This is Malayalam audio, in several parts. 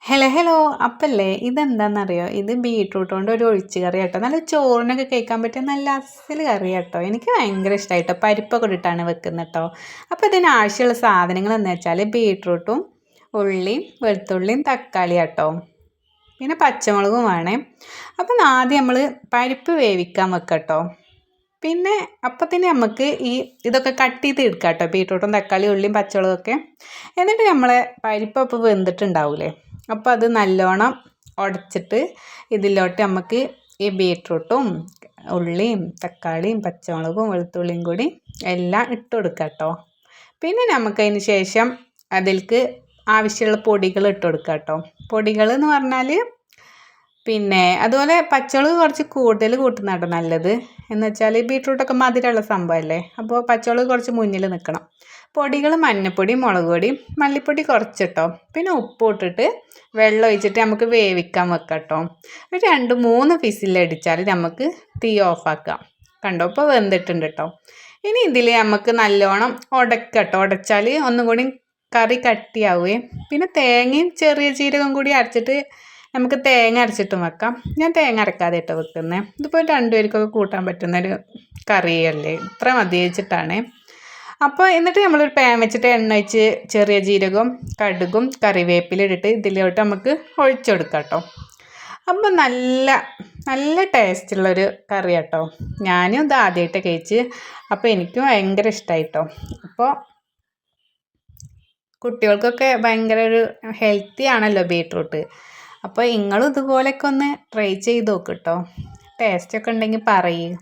Hello hello അപ്പല്ലേ ഇതെന്താണെന്നറിയോ? ഇത് ബീട്രൂട്ട് കൊണ്ട് ഒരു ഒഴിച്ച് കറി കേട്ടോ. നല്ല ചോറിനൊക്കെ കഴിക്കാൻ പറ്റിയ നല്ല അസൽ കറി കേട്ടോ. എനിക്ക് ഭയങ്കര ഇഷ്ടമായിട്ടോ. പരിപ്പൊക്കെ ഇട്ടിട്ടാണ് വെക്കുന്നത് കേട്ടോ. അപ്പോൾ ഇതിന് ആവശ്യമുള്ള സാധനങ്ങൾ എന്ന് വെച്ചാൽ ബീട്രൂട്ടും ഉള്ളിയും വെളുത്തുള്ളിയും തക്കാളി കേട്ടോ. പിന്നെ പച്ചമുളകും വേണേ. അപ്പം ആദ്യം നമ്മൾ പരിപ്പ് വേവിക്കാൻ വെക്കാം കേട്ടോ. പിന്നെ അപ്പത്തിന് നമുക്ക് ഇതൊക്കെ കട്ട് ചെയ്ത് എടുക്കാം കേട്ടോ. ബീട്രൂട്ടും തക്കാളി ഉള്ളിയും പച്ചമുളകൊക്കെ. എന്നിട്ട് നമ്മളെ പരിപ്പ് അപ്പോൾ വെന്തിട്ടുണ്ടാവില്ലേ, അപ്പോൾ അത് നല്ലോണം ഉടച്ചിട്ട് ഇതിലോട്ട് നമുക്ക് ഈ ബീട്രൂട്ടും ഉള്ളിയും തക്കാളിയും പച്ചമുളകും വെളുത്തുള്ളിയും കൂടി എല്ലാം ഇട്ട് കൊടുക്കാം കേട്ടോ. പിന്നെ നമുക്കതിന് ശേഷം അതിലേക്ക് ആവശ്യമുള്ള പൊടികൾ ഇട്ട് കൊടുക്കാം കേട്ടോ. പൊടികൾ എന്ന് പറഞ്ഞാൽ പിന്നെ അതുപോലെ പച്ചമുളക് കുറച്ച് കൂടുതൽ കൂട്ടുന്നതാണ് നല്ലത്. എന്ന് വെച്ചാൽ ബീട്രൂട്ടൊക്കെ മധുരമുള്ള സംഭവമല്ലേ, അപ്പോൾ പച്ചമുളക് കുറച്ച് മുന്നിൽ നിൽക്കണം. പൊടികൾ മഞ്ഞൾപ്പൊടി, മുളക് പൊടി, മല്ലിപ്പൊടി കുറച്ചിട്ടോ. പിന്നെ ഉപ്പ് ഇട്ടിട്ട് വെള്ളം ഒഴിച്ചിട്ട് നമുക്ക് വേവിക്കാൻ വെക്കാം കേട്ടോ. ഒരു 2-3 വിസിലടിച്ചാൽ നമുക്ക് തീ ഓഫാക്കാം. കണ്ടോ, ഇപ്പോൾ വെന്തിട്ടുണ്ട് കേട്ടോ. ഇനി ഇതിൽ നമുക്ക് നല്ലോണം ഉടക്കട്ടോ. ഉടച്ചാൽ ഒന്നും കൂടി കറി കട്ടിയാവുകയും പിന്നെ തേങ്ങയും ചെറിയ ജീരകം കൂടി അരച്ചിട്ട് നമുക്ക് തേങ്ങ അരച്ചിട്ടും വെക്കാം. ഞാൻ തേങ്ങ അരക്കാതെ ഇട്ട് വെക്കുന്നത്. ഇതിപ്പോൾ 2 പേർക്കൊക്കെ കൂട്ടാൻ പറ്റുന്നൊരു കറിയല്ലേ, ഇത്ര മതി വെച്ചിട്ടാണ്. അപ്പോൾ എന്നിട്ട് നമ്മളൊരു പാൻ വെച്ചിട്ട് എണ്ണ ഒഴിച്ച് ചെറിയ ജീരകവും കടുകും കറിവേപ്പില ഇട്ടിട്ട് ഇതിലോട്ട് നമുക്ക് ഒഴിച്ചെടുക്കാം കേട്ടോ. അപ്പോൾ നല്ല നല്ല ടേസ്റ്റുള്ളൊരു കറി കേട്ടോ. ഞാനും ഇത് ആദ്യമായിട്ട് കഴിച്ച്, അപ്പോൾ എനിക്കും ഭയങ്കര ഇഷ്ടമായിട്ടോ. അപ്പോൾ കുട്ടികൾക്കൊക്കെ ഭയങ്കര ഒരു ഹെൽത്തി ആണല്ലോ ബീട്രൂട്ട്. അപ്പോൾ നിങ്ങളും ഇതുപോലെയൊക്കെ ഒന്ന് ട്രൈ ചെയ്ത് നോക്ക് കേട്ടോ. ടേസ്റ്റൊക്കെ ഉണ്ടെങ്കിൽ പറയൂ.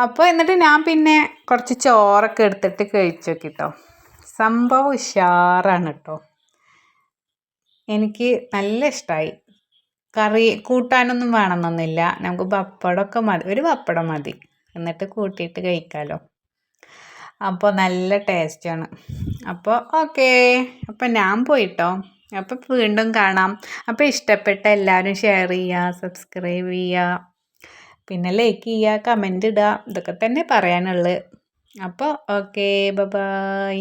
അപ്പോൾ എന്നിട്ട് ഞാൻ പിന്നെ കുറച്ച് ചോറൊക്കെ എടുത്തിട്ട് കഴിച്ച് നോക്കിട്ടോ. സംഭവം ഉഷാറാണ് കേട്ടോ. എനിക്ക് നല്ല ഇഷ്ടമായി. കറി കൂട്ടാനൊന്നും വേണമെന്നൊന്നുമില്ല, നമുക്ക് പപ്പടമൊക്കെ മതി, ഒരു പപ്പടം മതി, എന്നിട്ട് കൂട്ടിയിട്ട് കഴിക്കാമല്ലോ. അപ്പോൾ നല്ല ടേസ്റ്റാണ്. അപ്പോൾ ഓക്കേ, അപ്പോൾ ഞാൻ പോയിട്ടോ. അപ്പോൾ വീണ്ടും കാണാം. അപ്പോൾ ഇഷ്ടപ്പെട്ട എല്ലാവരും ഷെയർ ചെയ്യുക, സബ്സ്ക്രൈബ് ചെയ്യുക, പിന്നെ ലൈക്ക് ചെയ്യുക, കമൻ്റ് ഇടുക. ഇതൊക്കെ തന്നെ പറയാനുള്ളത്. അപ്പോൾ ഓക്കേ, ബൈ.